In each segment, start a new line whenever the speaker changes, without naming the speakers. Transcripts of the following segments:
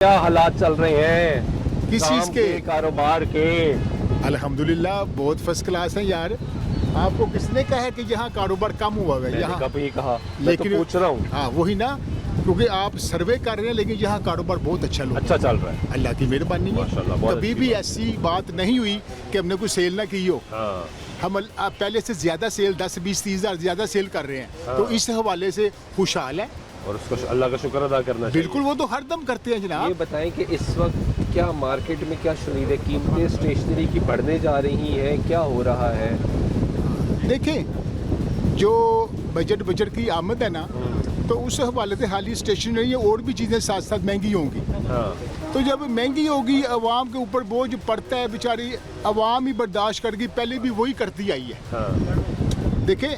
क्या हालात चल रहे हैं
किस चीज़ के?
कारोबार के?
अल्हम्दुलिल्लाह बहुत फर्स्ट क्लास है यार। आपको किसने कहा है कि यहाँ कारोबार कम हुआ है?
मैंने
यहाँ
कभी कहा, मैं तो
लेकिन
पूछ रहा हूँ।
हाँ वही ना, क्योंकि आप सर्वे कर रहे हैं, लेकिन यहाँ कारोबार बहुत
अच्छा चल रहा है,
अल्लाह की मेहरबानी है।
माशाल्लाह, बहुत
कभी
अच्छी
भी
बात।
ऐसी बात नहीं हुई कि हमने कोई सेल ना की हो।
हाँ,
हम पहले से ज़्यादा सेल 10, 20, 30 हज़ार ज़्यादा सेल कर रहे हैं, तो इस हवाले से खुशहाल है।
और उसको अल्लाह का शुक्र अदा करना चाहिए।
बिल्कुल, वो तो हरदम करते हैं
ये
जनाब।
बताएं कि इस वक्त क्या मार्केट में क्या शरीर कीमतें स्टेशनरी की बढ़ने जा रही हैं, क्या हो रहा है?
देखें, जो बजट की आमद है ना, तो उस हवाले से हाली स्टेशनरी और भी चीज़ें साथ साथ महंगी होंगी।
हाँ,
तो जब महंगी होगी, आवाम के ऊपर बोझ पड़ता है, बेचारी आवाम ही बर्दाश्त करके पहले भी वही करती आई है।
हाँ,
देखें,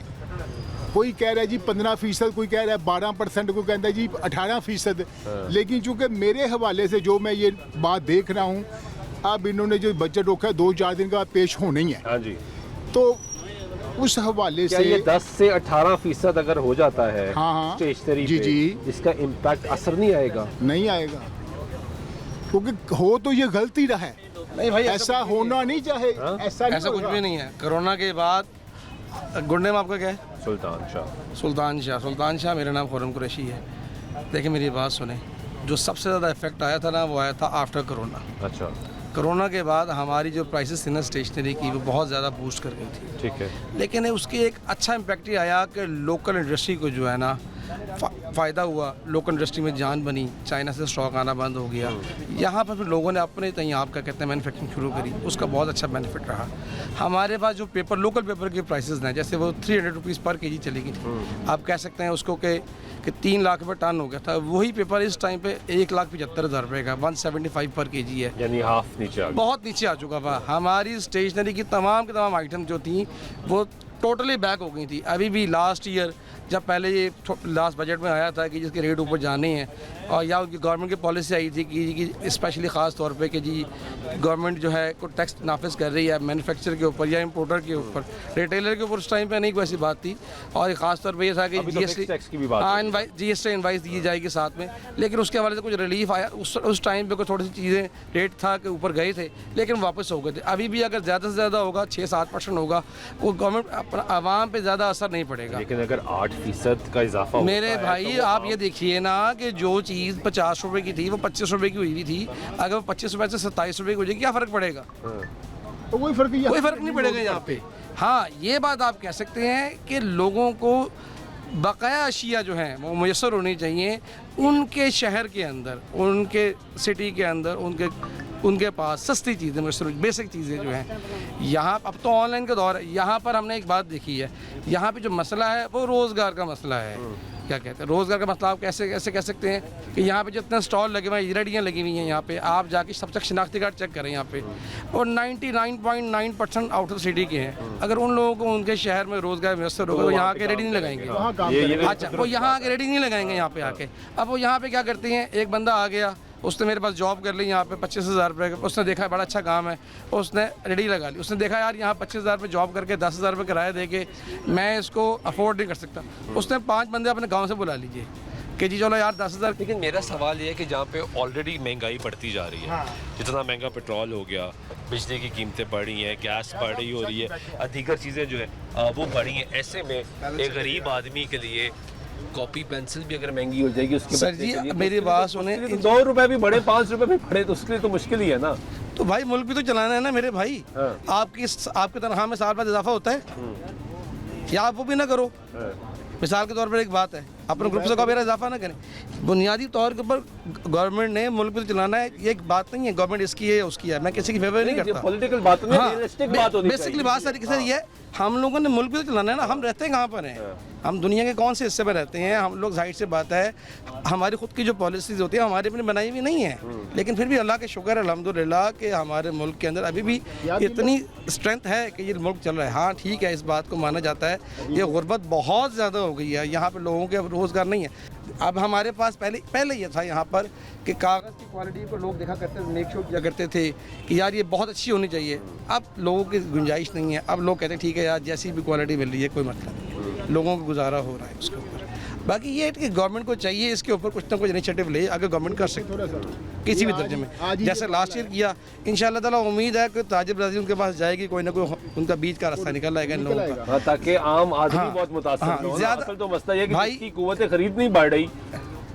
कोई कह रहा है जी 15%, कोई कह रहा है 12%, कोई कहता है जी 18%। लेकिन चूंकि मेरे हवाले से जो मैं ये बात देख रहा हूँ, अब इन्होंने जो बजट रखा है 2-4 दिन का पेश होना ही है,
हाँ जी।
तो उस हवाले
क्या
से
ये 10 से 18% अगर हो जाता है
हाँ,
स्टेशनरी
जी,
पे,
जी।
इसका इम्पैक्ट असर नहीं आएगा?
नहीं आएगा, क्योंकि हो तो ये गलती रहा है।
नहीं भाई,
ऐसा होना नहीं चाहे,
हाँ?
ऐसा
ऐसा कुछ भी नहीं है। कोरोना के बाद गुड नेम आपका क्या है?
सुल्तान शाह।
सुल्तान शाह मेरा नाम खुर्रम कुरैशी है। देखिए मेरी बात सुने, जो सबसे ज़्यादा इफेक्ट आया था ना, वो आया था आफ्टर कोरोना।
अच्छा,
कोरोना के बाद हमारी जो प्राइसेस थी ना स्टेशनरी की, वो बहुत ज़्यादा बूस्ट कर गई थी।
ठीक है।
लेकिन उसकी एक अच्छा इम्पैक्ट ये आया कि लोकल इंडस्ट्री को जो है ना फ़ायदा हुआ, लोकल इंडस्ट्री में जान बनी, चाइना से स्टॉक आना बंद हो गया। यहाँ पर फिर लोगों ने अपने तय आपका कहते हैं मैन्युफैक्चरिंग शुरू करी, उसका बहुत अच्छा बेनिफिट रहा। हमारे पास जो पेपर, लोकल पेपर के प्राइसेस हैं, जैसे वो 300 रुपीज़ पर केजी चली गई थी। आप कह सकते हैं उसको कि 3 लाख रुपये टन हो गया था। वही पेपर इस टाइम पे 1,75,000 रुपये का 175 पर केजी है,
यानी हाफ नीचे आ गया।
बहुत नीचे आ चुका था। हमारी स्टेशनरी की तमाम आइटम जो थी वो टोटली बैक हो गई थी। अभी भी लास्ट ईयर जब पहले ये लास्ट बजट में आया था कि जिसके रेट ऊपर जाने हैं, और या उनकी गवर्नमेंट की पॉलिसी आई थी कि स्पेशली ख़ास तौर पे कि जी गवर्नमेंट जो है को टैक्स नाफिज कर रही है मैन्युफैक्चर के ऊपर या इंपोर्टर के ऊपर, रिटेलर के ऊपर उस टाइम पे नहीं कोई ऐसी बात थी। और ख़ास तौर पे ये था कि
GST टैक्स की भी बात
हाँ, GST इनवाइस दी जाएगी साथ में। लेकिन उसके हवाले से कुछ रिलीफ आया उस टाइम पे, कोई थोड़ी सी चीज़ें रेट था कि ऊपर गए थे, लेकिन वापस हो गए थे। अभी भी अगर ज़्यादा से ज़्यादा होगा 6-7% होगा, वो गवर्नमेंट आवाम पे ज़्यादा असर नहीं पड़ेगा।
लेकिन अगर 8% का इजाफा
मेरे भाई आप ये देखिए ना कि जो चीज़ 50 रुपए की थी वो 25 रुपए की हुई हुई थी, अगर वो 25 रुपए से 27 रुपए की हो जाएगी, क्या फ़र्क पड़ेगा?
तो कोई फर्क
नहीं पड़ेगा यहाँ पे। हाँ, ये बात आप कह सकते हैं कि लोगों को बकाया अशिया जो हैं वो मुयस्सर होनी चाहिए उनके शहर के अंदर, उनके सिटी के अंदर, उनके पास सस्ती चीज़ें मुयस्सर, बेसिक चीज़ें जो हैं। यहाँ अब तो ऑनलाइन का दौर है। यहाँ पर हमने एक बात देखी है, यहाँ पे जो मसला है वो रोज़गार का मसला है। क्या कहते हैं रोज़गार का मसला? आप कैसे कह सकते हैं कि यहाँ पे जितने स्टॉल लगे हुए हैं, रेडियाँ लगी हुई हैं यहाँ पे, आप जाके सब तक शिनाख्ती कार्ड चेक करें यहाँ पे, और 99.9% आउट ऑफ सिटी के हैं। अगर उन लोगों को उनके शहर में रोज़गार मुयस्सर होगा तो यहाँ के रेडी नहीं लगाएंगे। अच्छा, वो यहाँ के रेडी नहीं लगाएंगे यहाँ पे आके। अब वो यहाँ पे क्या करते हैं, एक बंदा आ गया, उसने मेरे पास जॉब कर ली यहाँ पे 25,000 रुपये का, उसने देखा बड़ा अच्छा काम है, उसने रेडी लगा ली। उसने देखा यार यहाँ 25,000 रुपये जॉब करके 10,000 रुपये किराया दे के मैं इसको अफोर्ड नहीं कर सकता। उसने 5 बंदे अपने गांव से बुला लीजिए कि जी चलो यार 10,000।
लेकिन मेरा सवाल ये है कि जहाँ पे ऑलरेडी महंगाई बढ़ती जा रही है, जितना महंगा पेट्रोल हो गया, बिजली की कीमतें बढ़ी हैं, गैस बढ़ी हो रही है, दीगर चीज़ें जो है वो बढ़ी हैं, ऐसे में एक गरीब आदमी के लिए कॉपी पेंसिल भी अगर महंगी हो जाएगी उसके
सर जी मेरी बात सुने,
2 रुपए भी बढ़े, 5 रुपए भी बढ़े, तो उसके लिए तो मुश्किल ही है ना।
तो भाई मुल्क भी तो चलाना है ना मेरे भाई। आपकी तनख्वाह में साल बाद इजाफा होता है, या आप वो भी ना करो। मिसाल के तौर पर एक बात है, अपने ग्रुप से कभी मेरा इजाफा ना करें। बुनियादी तौर के ऊपर गवर्नमेंट ने मुल्क भी तो चलाना है, ये एक बात नहीं है गवर्नमेंट इसकी है या उसकी है, मैं किसी की फेवर नहीं करता।
पॉलिटिकल बात नहीं, रियलिस्टिक बात होनी चाहिए।
बेसिकली बात तरीके से ये है, हम लोगों ने मुल्क भी तो चलाना है ना। हम रहते हैं कहाँ पर हैं? हम दुनिया के कौन से हिस्से में रहते हैं? हम लोग जाहिर से बात है, हमारी खुद की जो पॉलिसीज होती है हमारे अपनी बनाई हुई नहीं है, लेकिन फिर भी अल्लाह के शुक्र है अल्हम्दुलिल्लाह कि हमारे मुल्क के अंदर अभी भी इतनी स्ट्रेंथ है कि ये मुल्क चल रहा है। हाँ ठीक है, इस बात को माना जाता है, ये गुर्बत बहुत ज़्यादा हो गई है, यहाँ पर लोगों के अब रोज़गार नहीं है। अब हमारे पास पहले ये था यहाँ पर कि कागज़ की क्वालिटी को लोग देखा करते थे, मेक श्योर किया करते थे कि यार ये बहुत अच्छी होनी चाहिए। अब लोगों की गुंजाइश नहीं है, अब लोग कहते हैं ठीक है यार जैसी भी क्वालिटी मिल रही है कोई मतलब नहीं, लोगों को गुजारा हो रहा है उसके ऊपर। बाकी ये है कि गवर्नमेंट को चाहिए इसके ऊपर कुछ ना कुछ इनिशिएटिव ले, अगर गवर्नमेंट कर सकती
थोड़ा सा
किसी भी
आज-
दर्जे में,
आज ही
जैसे
जब-
लास्ट ईयर किया। इंशाल्लाह ताला उम्मीद है कि ताजिर ब्राज़ील उनके पास जाएगी, कोई ना कोई उनका बीच का रास्ता निकल आएगा इन लोगों का।
हाँ, ताकि आम आदमी
हाँ,
बहुत मुतासर
हाँ,
ना हो ना।
ज्यादा-
असल तो मसला ये है कि
भाई-
जिसकी कुव्वत खरीद नहीं बढ़ रही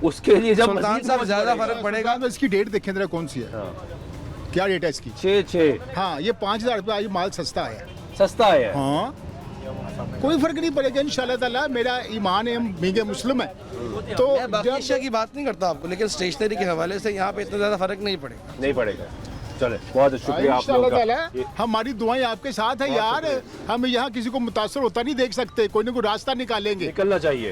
उसके लिए जब
सुल्तान
मजीद
साहब
कुव्वत
ज़्यादा
बढ़ेगा।
फर्क पड़ेगा।
सुल्तान, इसकी डेट देखें जरा कौन सी है,
हाँ,
क्या डेट है इसकी?
6
हाँ, ये 5,000 रुपये आज माल सस्ता है।
सस्ता है।
हाँ, कोई फर्क नहीं पड़ेगा इंशाल्लाह ताला। मेरा ईमान है, हम महंगे मुस्लिम है, तो
मैं बाकी अशिया की बात नहीं करता आपको, लेकिन स्टेशनरी के हवाले से यहाँ पे इतना ज़्यादा फर्क नहीं पड़ेगा।
नहीं पड़ेगा। चले, बहुत शुक्रिया आप लोगों
इंशाल्लाह
का।
ताला हमारी दुआएं आपके साथ है यार। हम यहाँ किसी को मुतासर होता नहीं देख सकते, कोई ना कोई रास्ता निकालेंगे।
निकलना चाहिए।